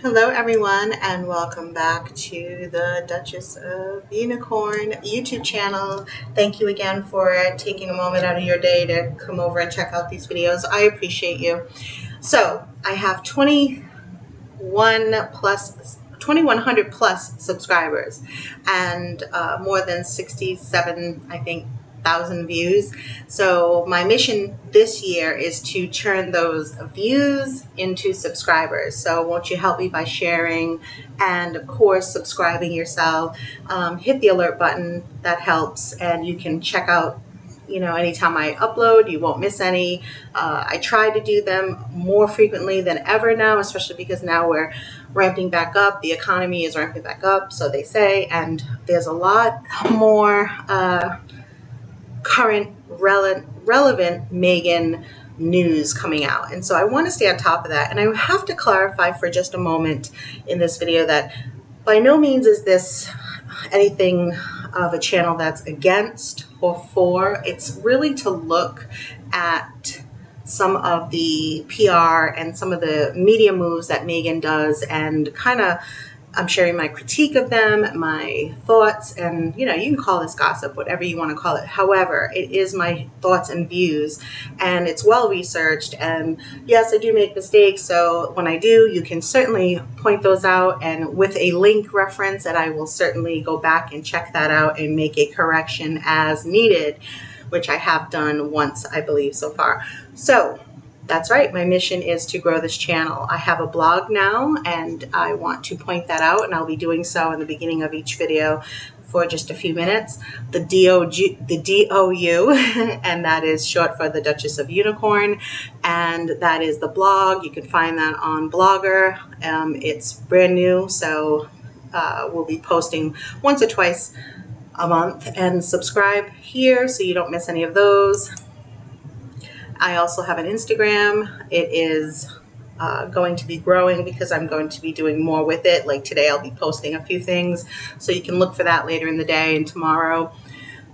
Hello everyone and welcome back to the Duchess of Unicorn YouTube channel. Thank you again for taking a moment out of your day to come over and check out these videos. I appreciate you. So I have 2,100 plus subscribers and more than 67, I think, thousand views. So my mission this year is to turn those views into subscribers. So won't you help me by sharing and of course subscribing yourself. Hit the alert button, that helps, and you can check out anytime I upload, you won't miss any. I try to do them more frequently than ever now, especially because now we're ramping back up. The economy is ramping back up, so they say, and there's a lot more current relevant Meghan news coming out. And so I want to stay on top of that. And I have to clarify for just a moment in this video that by no means is this anything of a channel that's against or for. It's really to look at some of the PR and some of the media moves that Meghan does, and kind of I'm sharing my critique of them, my thoughts, and you can call this gossip, whatever you want to call it. However, it is my thoughts and views, and it's well researched. And yes, I do make mistakes, so when I do, you can certainly point those out, and with a link reference, and I will certainly go back and check that out and make a correction as needed, which I have done once, I believe, so far. So that's right. My mission is to grow this channel. I have a blog now, and I want to point that out, and I'll be doing so in the beginning of each video for just a few minutes. The DOU, and that is short for the Duchess of Unicorn, and that is the blog. You can find that on Blogger. It's brand new, so we'll be posting once or twice a month, and subscribe here so you don't miss any of those. I also have an Instagram. It is going to be growing because I'm going to be doing more with it. Like today, I'll be posting a few things, so you can look for that later in the day. And tomorrow,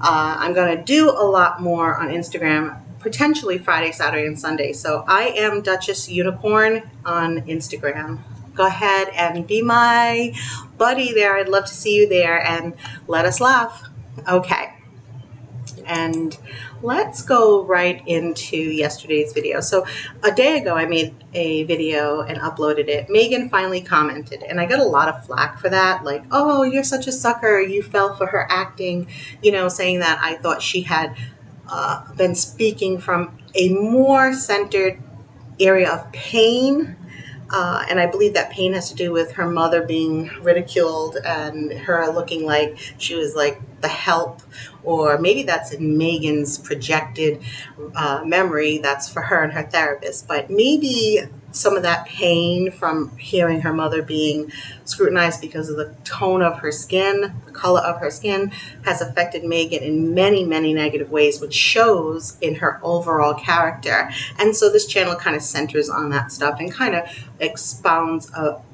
I'm going to do a lot more on Instagram, potentially Friday, Saturday, and Sunday. So I am Duchess Unicorn on Instagram. Go ahead and be my buddy there. I'd love to see you there, and let us laugh. Okay. And let's go right into yesterday's video. So a day ago, I made a video and uploaded it. Meghan finally commented, and I got a lot of flack for that. Like, oh, you're such a sucker. You fell for her acting, saying that I thought she had been speaking from a more centered area of pain. And I believe that pain has to do with her mother being ridiculed and her looking like she was like the help, or maybe that's in Meghan's projected memory. That's for her and her therapist. But maybe some of that pain from hearing her mother being scrutinized because of the tone of her skin, the color of her skin, has affected Meghan in many, many negative ways, which shows in her overall character. And so this channel kind of centers on that stuff and kind of expounds,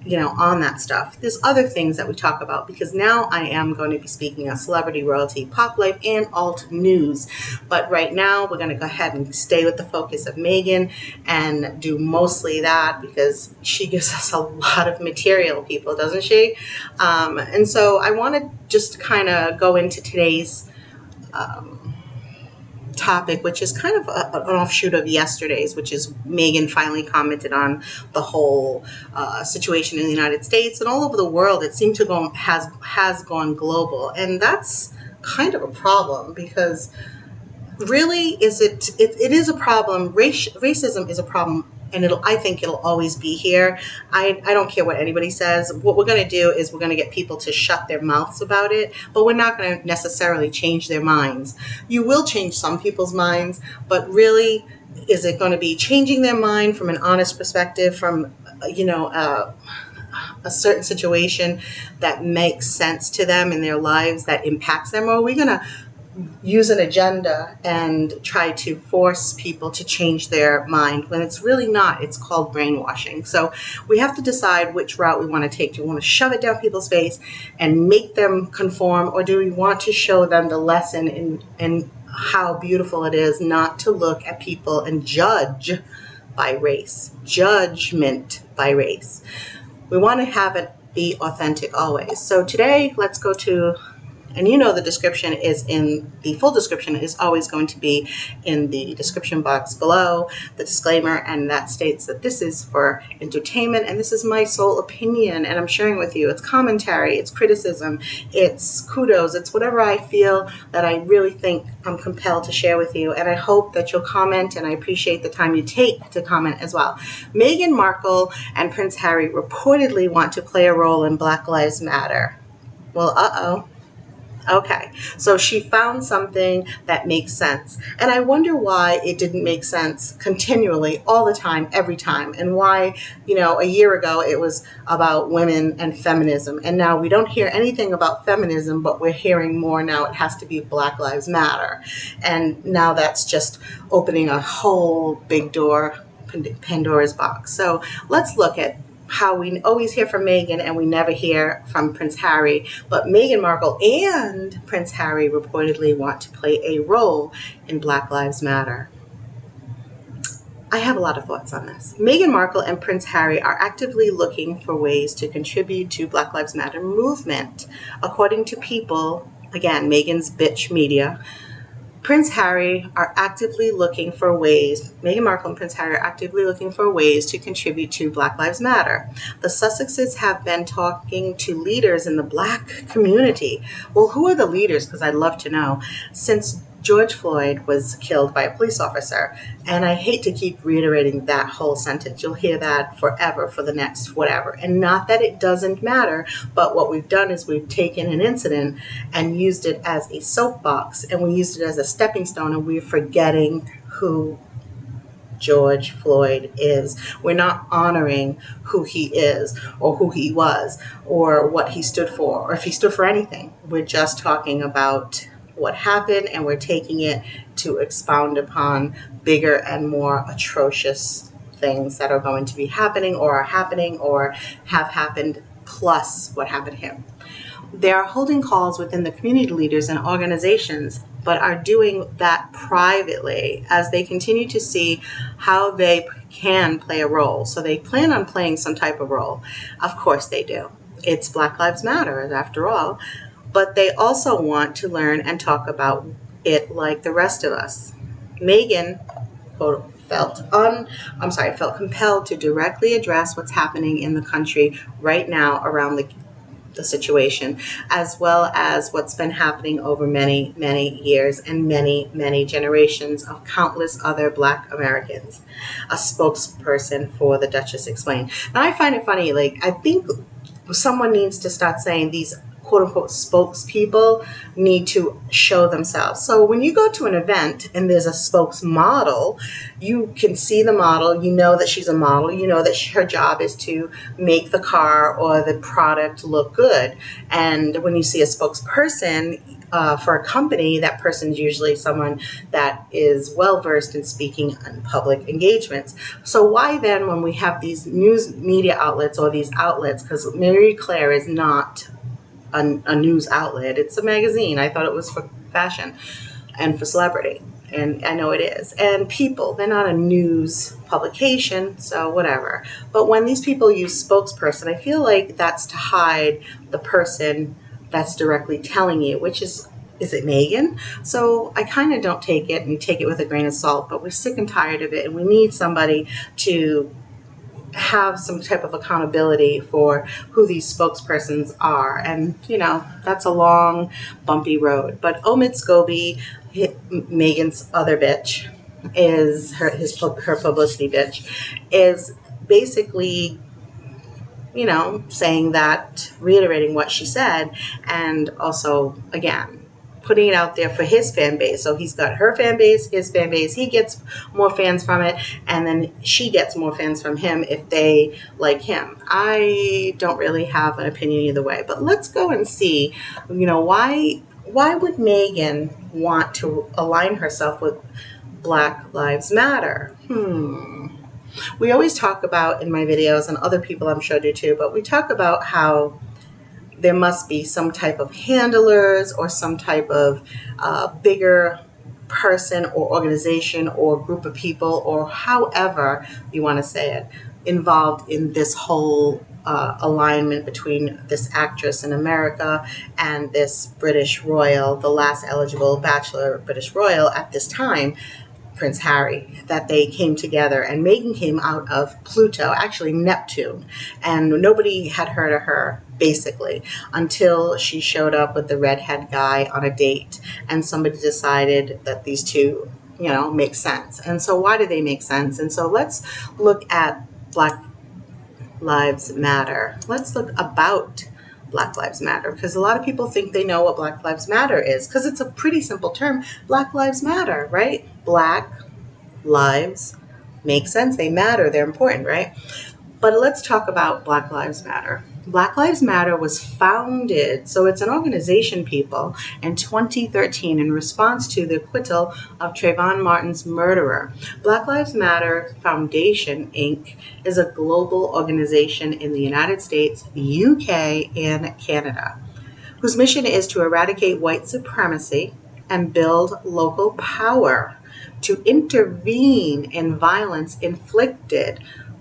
on that stuff. There's other things that we talk about, because now I am going to be speaking on celebrity, royalty, pop life, and alt news. But right now, we're going to go ahead and stay with the focus of Meghan and do mostly that, because she gives us a lot of material, people, doesn't she? And so I want to just kind of go into today's topic, which is kind of an offshoot of yesterday's, which is Meghan finally commented on the whole situation in the United States and all over the world. It seemed to go has gone global, and that's kind of a problem, because really it is a problem. Racism is a problem, and I think it'll always be here. I don't care what anybody says. What we're going to do is we're going to get people to shut their mouths about it, but we're not going to necessarily change their minds. You will change some people's minds, but really, is it going to be changing their mind from an honest perspective, from a certain situation that makes sense to them in their lives, that impacts them, or are we going to use an agenda and try to force people to change their mind when it's really not? It's called brainwashing. So we have to decide which route we want to take. Do we want to shove it down people's face and make them conform, or do we want to show them the lesson in how beautiful it is not to look at people and judge by race, judgment by race? We want to have it be authentic always. So today, let's go to, and you know the description is in, the full description is always going to be in the description box below, the disclaimer, and that states that this is for entertainment and this is my sole opinion and I'm sharing with you. It's commentary, it's criticism, it's kudos, it's whatever I feel that I really think I'm compelled to share with you, and I hope that you'll comment, and I appreciate the time you take to comment as well. Meghan Markle and Prince Harry reportedly want to play a role in Black Lives Matter. Well, okay, so she found something that makes sense. And I wonder why it didn't make sense continually, all the time, every time. And why, a year ago it was about women and feminism. And now we don't hear anything about feminism, but we're hearing more now it has to be Black Lives Matter. And now that's just opening a whole big door, Pandora's box. So let's look at how we always hear from Meghan and we never hear from Prince Harry, but Meghan Markle and Prince Harry reportedly want to play a role in Black Lives Matter. I have a lot of thoughts on this. Meghan Markle and Prince Harry are actively looking for ways to contribute to Black Lives Matter movement. According to People, again, Meghan's bitch media, Prince Harry are actively looking for ways, Meghan Markle and Prince Harry are actively looking for ways to contribute to Black Lives Matter. The Sussexes have been talking to leaders in the Black community. Well, who are the leaders? Because I'd love to know. Since George Floyd was killed by a police officer. And I hate to keep reiterating that whole sentence. You'll hear that forever for the next whatever. And not that it doesn't matter, but what we've done is we've taken an incident and used it as a soapbox, and we used it as a stepping stone, and we're forgetting who George Floyd is. We're not honoring who he is or who he was or what he stood for or if he stood for anything. We're just talking about what happened, and we're taking it to expound upon bigger and more atrocious things that are going to be happening or are happening or have happened, plus what happened to him. They are holding calls within the community leaders and organizations, but are doing that privately as they continue to see how they can play a role. So they plan on playing some type of role. Of course they do. It's Black Lives Matter, after all. But they also want to learn and talk about it like the rest of us. Meghan, quote, felt compelled to directly address what's happening in the country right now around the situation, as well as what's been happening over many, many years and many, many generations of countless other Black Americans. A spokesperson for the Duchess explained. Now, I find it funny, I think someone needs to start saying these quote-unquote spokespeople need to show themselves. So when you go to an event and there's a spokesmodel, you can see the model, you know that she's a model, you know that her job is to make the car or the product look good. And when you see a spokesperson for a company, that person's usually someone that is well-versed in speaking on public engagements. So why then, when we have these news media outlets or these outlets, because Marie Claire is not a news outlet, it's a magazine. I thought it was for fashion and for celebrity, and I know it is. And People, they're not a news publication, so whatever. But when these people use spokesperson, I feel like that's to hide the person that's directly telling you, which is it Meghan? So I kind of don't take it, and take it with a grain of salt, but we're sick and tired of it, and we need somebody to have some type of accountability for who these spokespersons are. And, that's a long, bumpy road. But Omid Scobie, Meghan's other bitch, is her publicity bitch, is basically, saying that, reiterating what she said, and also, again, putting it out there for his fan base. So he's got her fan base, his fan base. He gets more fans from it, and then she gets more fans from him if they like him. I don't really have an opinion either way. But let's go and see, why would Meghan want to align herself with Black Lives Matter? We always talk about, in my videos, and other people I'm sure do too, but we talk about how there must be some type of handlers or some type of bigger person or organization or group of people, or however you want to say it, involved in this whole alignment between this actress in America and this British royal, the last eligible bachelor British royal at this time, Prince Harry, that they came together. And Meghan came out of Pluto, actually Neptune, and nobody had heard of her basically until she showed up with the redhead guy on a date, and somebody decided that these two, make sense. And so why do they make sense? And so let's look at Black Lives Matter. Let's look about Black Lives Matter, because a lot of people think they know what Black Lives Matter is, because it's a pretty simple term. Black Lives Matter, right? Black lives make sense. They matter. They're important, right? But let's talk about Black Lives Matter. Black Lives Matter was founded, so it's an organization, people, in 2013 in response to the acquittal of Trayvon Martin's murderer. Black Lives Matter Foundation, Inc. is a global organization in the United States, UK, and Canada, whose mission is to eradicate white supremacy and build local power to intervene in violence inflicted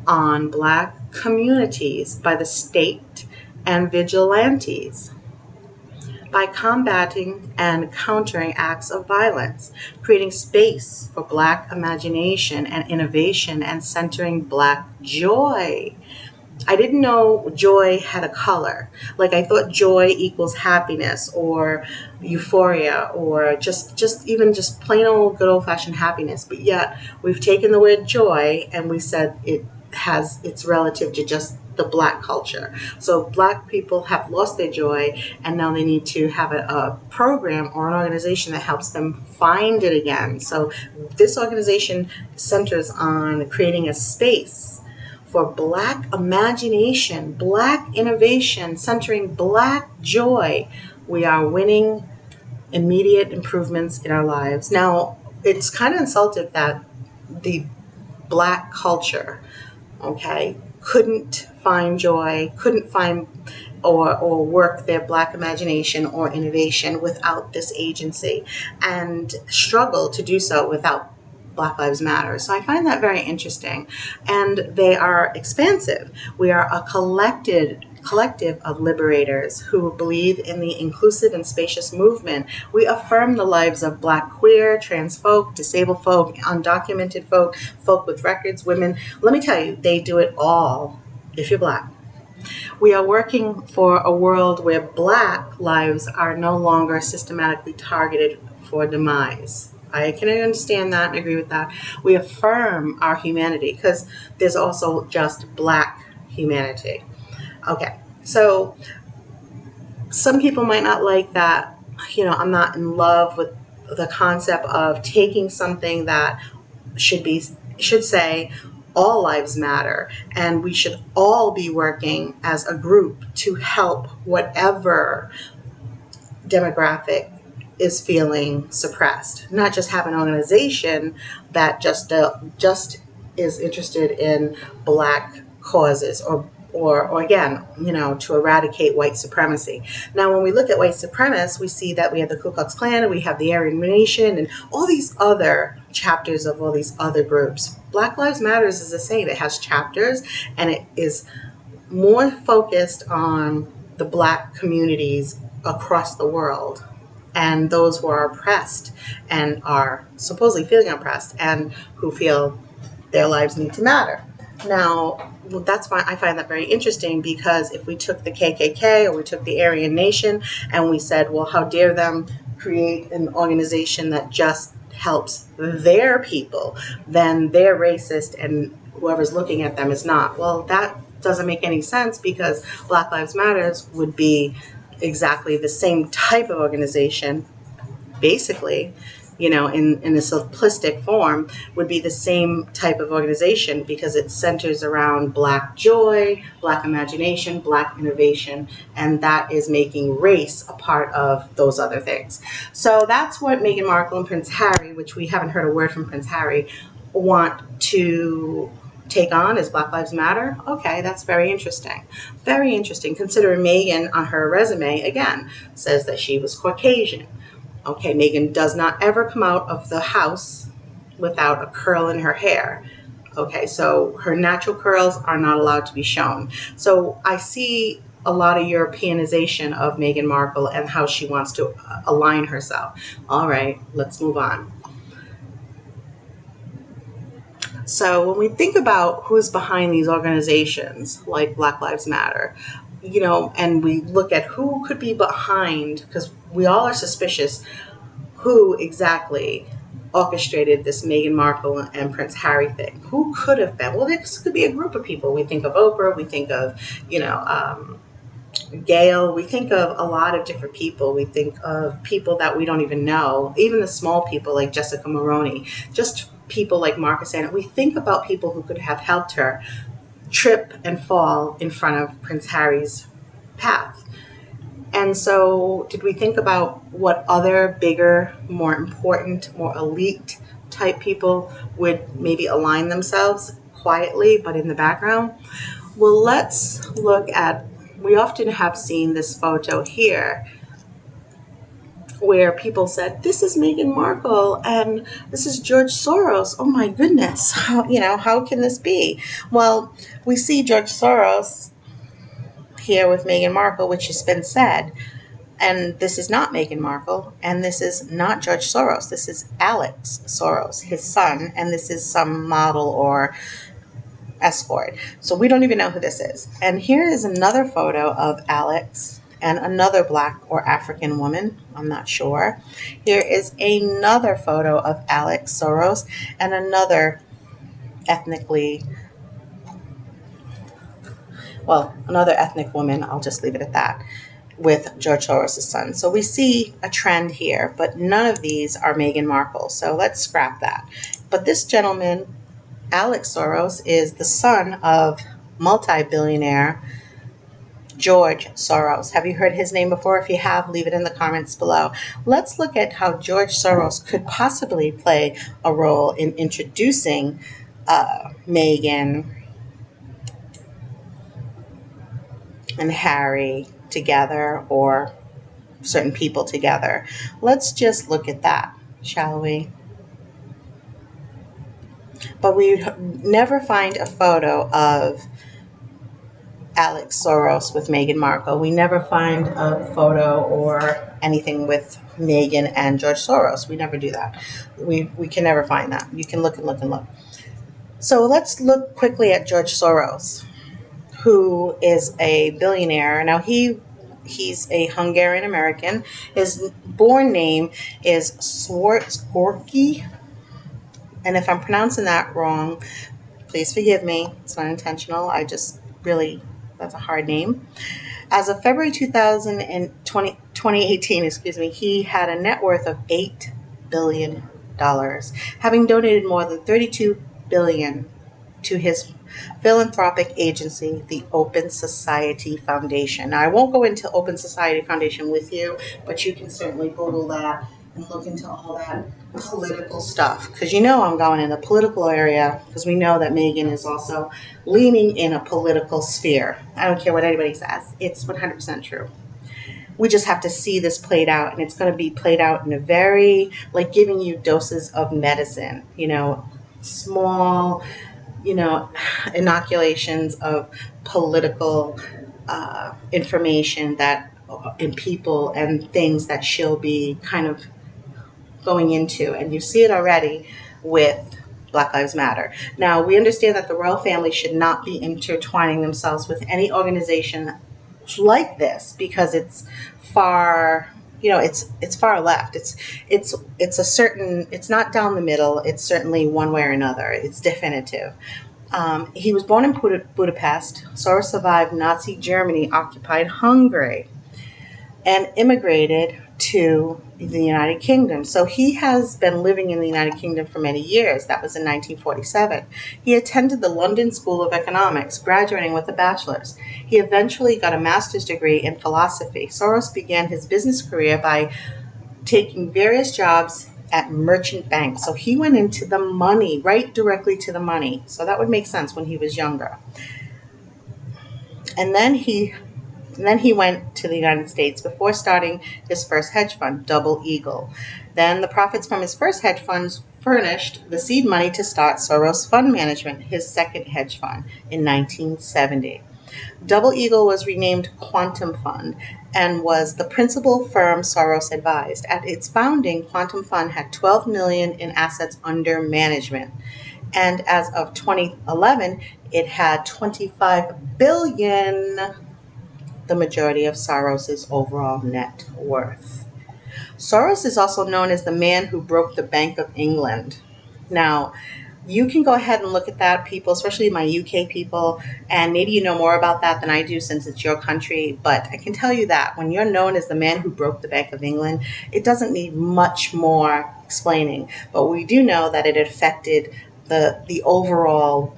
on Black communities by the state and vigilantes, by combating and countering acts of violence, creating space for Black imagination and innovation, and centering Black joy. I didn't know joy had a color. Like, I thought joy equals happiness or euphoria or just plain old good old fashioned happiness. But yet we've taken the word joy and we said it's relative to just the Black culture. So Black people have lost their joy, and now they need to have a program or an organization that helps them find it again. So this organization centers on creating a space for Black imagination, Black innovation, centering Black joy. We are winning immediate improvements in our lives. Now, it's kind of insulting that the Black culture, couldn't find joy, couldn't find or work their Black imagination or innovation without this agency, and struggle to do so without Black Lives Matter. So I find that very interesting. And they are expansive. We are a collective of liberators who believe in the inclusive and spacious movement. We affirm the lives of Black, queer, trans folk, disabled folk, undocumented folk, folk with records, women. Let me tell you, they do it all if you're Black. We are working for a world where Black lives are no longer systematically targeted for demise. I can understand that and agree with that. We affirm our humanity, because there's also just Black humanity. Okay, so some people might not like that. I'm not in love with the concept of taking something that should say all lives matter, and we should all be working as a group to help whatever demographic is feeling suppressed. Not just have an organization that just is interested in Black causes or again, to eradicate white supremacy. Now, when we look at white supremacists, we see that we have the Ku Klux Klan, and we have the Aryan Nation, and all these other chapters of all these other groups. Black Lives Matter is the same. It has chapters, and it is more focused on the Black communities across the world, and those who are oppressed and are supposedly feeling oppressed and who feel their lives need to matter. Now, that's why I find that very interesting, because if we took the KKK or we took the Aryan Nation and we said, well, how dare them create an organization that just helps their people, then they're racist and whoever's looking at them is not. Well, that doesn't make any sense, because Black Lives Matters would be exactly the same type of organization, basically, in a simplistic form, would be the same type of organization, because it centers around Black joy, Black imagination, Black innovation, and that is making race a part of those other things. So that's what Meghan Markle and Prince Harry, which we haven't heard a word from Prince Harry, want to take on as Black Lives Matter. Okay, that's very interesting. Very interesting, considering Meghan on her resume, again, says that she was Caucasian. Okay, Meghan does not ever come out of the house without a curl in her hair. Okay, so her natural curls are not allowed to be shown. So I see a lot of Europeanization of Meghan Markle and how she wants to align herself. All right, let's move on. So when we think about who's behind these organizations like Black Lives Matter, and we look at who could be behind, because we all are suspicious who exactly orchestrated this Meghan Markle and Prince Harry thing. Who could have been? Well, this could be a group of people. We think of Oprah, we think of, Gail, we think of a lot of different people. We think of people that we don't even know, even the small people like Jessica Maroney, just people like Marcus Anna. We think about people who could have helped her trip and fall in front of Prince Harry's path. And so, did we think about what other bigger, more important, more elite type people would maybe align themselves quietly but in the background? Well, let's look at, we often have seen this photo here where people said, this is Meghan Markle and this is George Soros. Oh my goodness, how can this be? Well, we see George Soros here with Meghan Markle, which has been said. And this is not Meghan Markle, and this is not George Soros. This is Alex Soros, his son, and this is some model or escort. So we don't even know who this is. And here is another photo of Alex and another Black or African woman. I'm not sure. Here is another photo of Alex Soros and another another ethnic woman. I'll just leave it at that, with George Soros' son. So we see a trend here, but none of these are Meghan Markle. So let's scrap that. But this gentleman, Alex Soros, is the son of multi-billionaire George Soros. Have you heard his name before? If you have, leave it in the comments below. Let's look at how George Soros could possibly play a role in introducing Meghan and Harry together, or certain people together. Let's just look at that, shall we? But we never find a photo of Alex Soros with Meghan Markle. We never find a photo or anything with Meghan and George Soros. We never do that. We can never find that. You can look and look and look. So let's look quickly at George Soros, who is a billionaire. Now he's a Hungarian American. His born name is Swarovski, and if I'm pronouncing that wrong, please forgive me. It's not intentional. That's a hard name. As of February 2018, he had a net worth of $8 billion, having donated more than $32 billion to his philanthropic agency, the Open Society Foundation. Now, I won't go into Open Society Foundation with you, but you can certainly Google that and look into all that political stuff, because I'm going in the political area, because we know that Meghan is also leaning in a political sphere. I don't care what anybody says. It's 100% true. We just have to see this played out, and it's going to be played out in a very, like giving you doses of medicine, small, inoculations of political information and people and things that she'll be kind of going into. And you see it already with Black Lives Matter. Now, we understand that the royal family should not be intertwining themselves with any organization like this, because it's far, it's far left. It's not down the middle. It's certainly one way or another. It's definitive. He was born in Budapest. Soros survived Nazi Germany, occupied Hungary, and immigrated to the United Kingdom. So he has been living in the United Kingdom for many years. That was in 1947. He attended the London School of Economics, graduating with a bachelor's. He eventually got a master's degree in philosophy. Soros began his business career by taking various jobs at merchant banks. So he went into the money, right directly to the money. So that would make sense when he was younger. And then he went to the United States before starting his first hedge fund, Double Eagle. Then the profits from his first hedge furnished the seed money to start Soros Fund Management, his second hedge fund, in 1970. Double Eagle was renamed Quantum Fund and was the principal firm Soros advised. At its founding, Quantum Fund had 12 million in assets under management, and as of 2011, it had 25 billion, the majority of Soros's overall net worth. Soros is also known as the man who broke the Bank of England. Now, you can go ahead and look at that, people, especially my UK people, and maybe you know more about that than I do since it's your country, but I can tell you that when you're known as the man who broke the Bank of England, it doesn't need much more explaining, but we do know that it affected the overall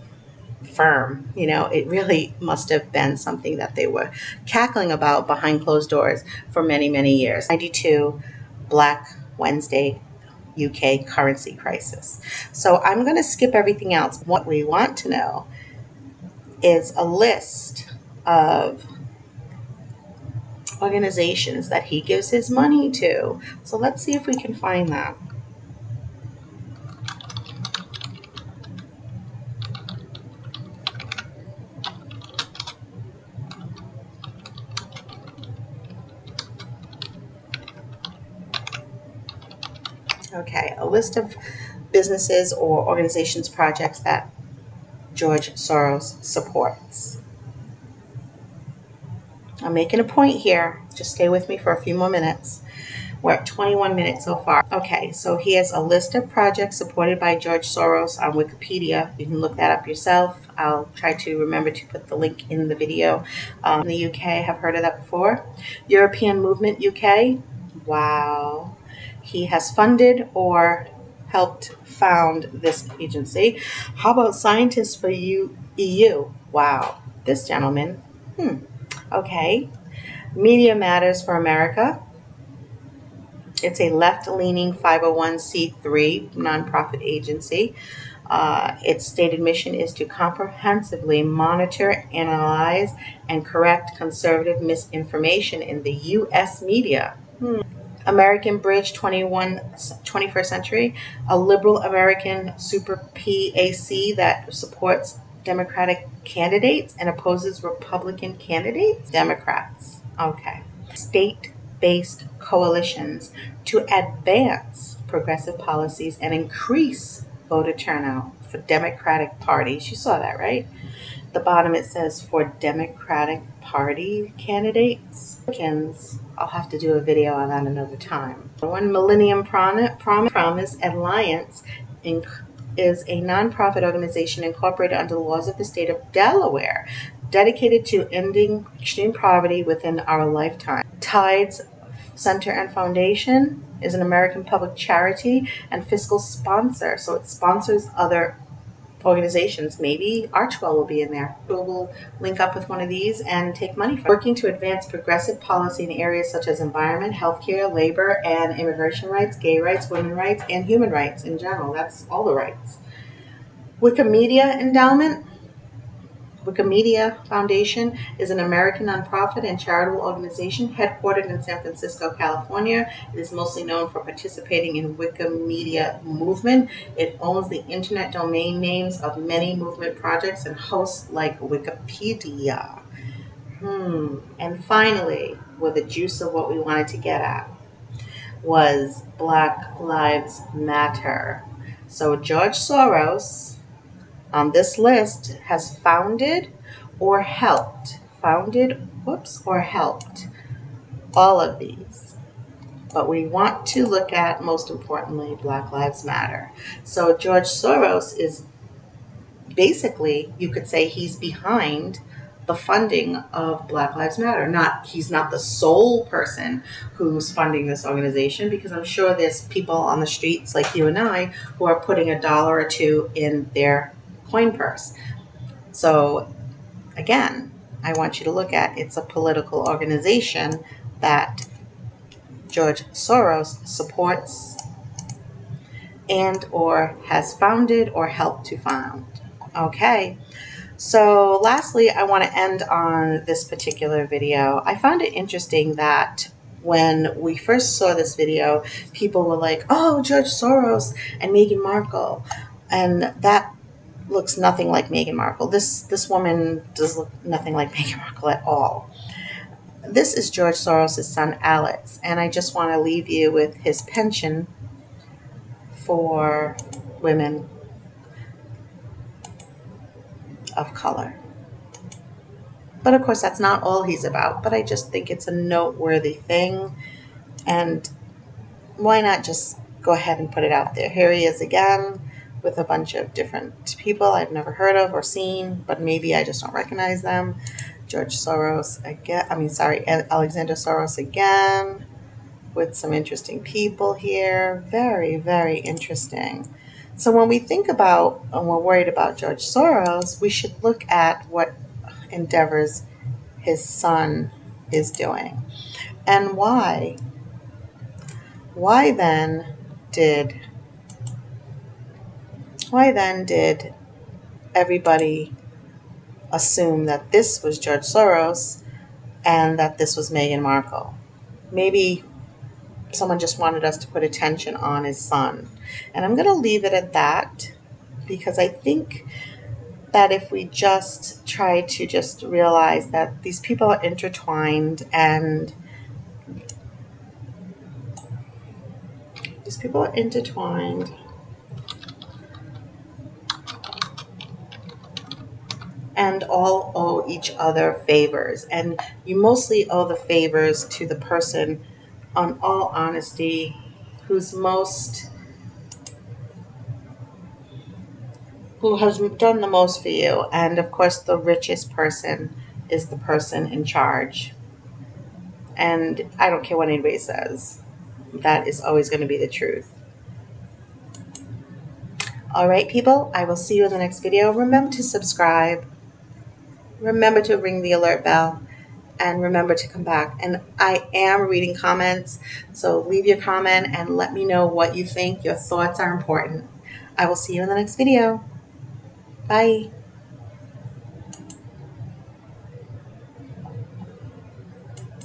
firm. You know, it really must have been something that they were cackling about behind closed doors for many, many years. 92, Black Wednesday, UK currency crisis. So I'm going to skip everything else. What we want to know is a list of organizations that he gives his money to. So let's see if we can find that. Okay, a list of businesses or organizations, projects that George Soros supports. I'm making a point here. Just stay with me for a few more minutes. We're at 21 minutes so far. Okay, so here's a list of projects supported by George Soros on Wikipedia. You can look that up yourself. I'll try to remember to put the link in the video. In the UK, have heard of that before. European Movement UK. Wow. He has funded or helped found this agency. How about Scientists for EU? Wow. This gentleman. Okay. Media Matters for America. It's a left-leaning 501c3 nonprofit agency. Its stated mission is to comprehensively monitor, analyze, and correct conservative misinformation in the U.S. media. American Bridge 21st Century, a liberal American super PAC that supports Democratic candidates and opposes Republican candidates. Democrats. Okay. State-based coalitions to advance progressive policies and increase voter turnout for Democratic parties. You saw that, right? At the bottom it says for Democratic Party candidates. I'll have to do a video on that another time. One Millennium Promise Alliance is a nonprofit organization incorporated under the laws of the state of Delaware, dedicated to ending extreme poverty within our lifetime. Tides Center and Foundation is an American public charity and fiscal sponsor, so it sponsors other organizations. Maybe Archwell will be in there. We'll link up with one of these and take money from it. Working to advance progressive policy in areas such as environment, healthcare, labor, and immigration rights, gay rights, women's rights, and human rights in general. That's all the rights. Wikimedia Endowment. Wikimedia Foundation is an American nonprofit and charitable organization headquartered in San Francisco, California. It is mostly known for participating in Wikimedia movement. It owns the internet domain names of many movement projects and hosts like Wikipedia. And finally, where the juice of what we wanted to get at was Black Lives Matter. So George Soros on this list has founded or helped all of these. But we want to look at, most importantly, Black Lives Matter. So George Soros is basically, you could say he's behind the funding of Black Lives Matter. He's not the sole person who's funding this organization, because I'm sure there's people on the streets like you and I who are putting $1 or $2 in their coin purse. So again, I want you to look at, it's a political organization that George Soros supports and or has founded or helped to found. Okay, so lastly, I want to end on this particular video. I found it interesting that when we first saw this video, people were like, oh, George Soros and Meghan Markle. And that looks nothing like Meghan Markle. This woman does look nothing like Meghan Markle at all. This is George Soros' son, Alex, and I just want to leave you with his penchant for women of color. But of course, that's not all he's about, but I just think it's a noteworthy thing, and why not just go ahead and put it out there? Here he is again with a bunch of different people I've never heard of or seen, but maybe I just don't recognize them. George Soros again, Alexander Soros again, with some interesting people here. Very, very interesting. So when we think about and we're worried about George Soros, we should look at what endeavors his son is doing. And why? Why then did everybody assume that this was George Soros and that this was Meghan Markle? Maybe someone just wanted us to put attention on his son. And I'm going to leave it at that, because I think that if we just try to just realize that these people are intertwined, and and all owe each other favors. And you mostly owe the favors to the person, on all honesty, who has done the most for you. And of course, the richest person is the person in charge. And I don't care what anybody says. That is always going to be the truth. All right, people, I will see you in the next video. Remember to subscribe. Remember to ring the alert bell. And remember to come back. And I am reading comments, so leave your comment and let me know what you think. Your thoughts are important. I will see you in the next video. Bye.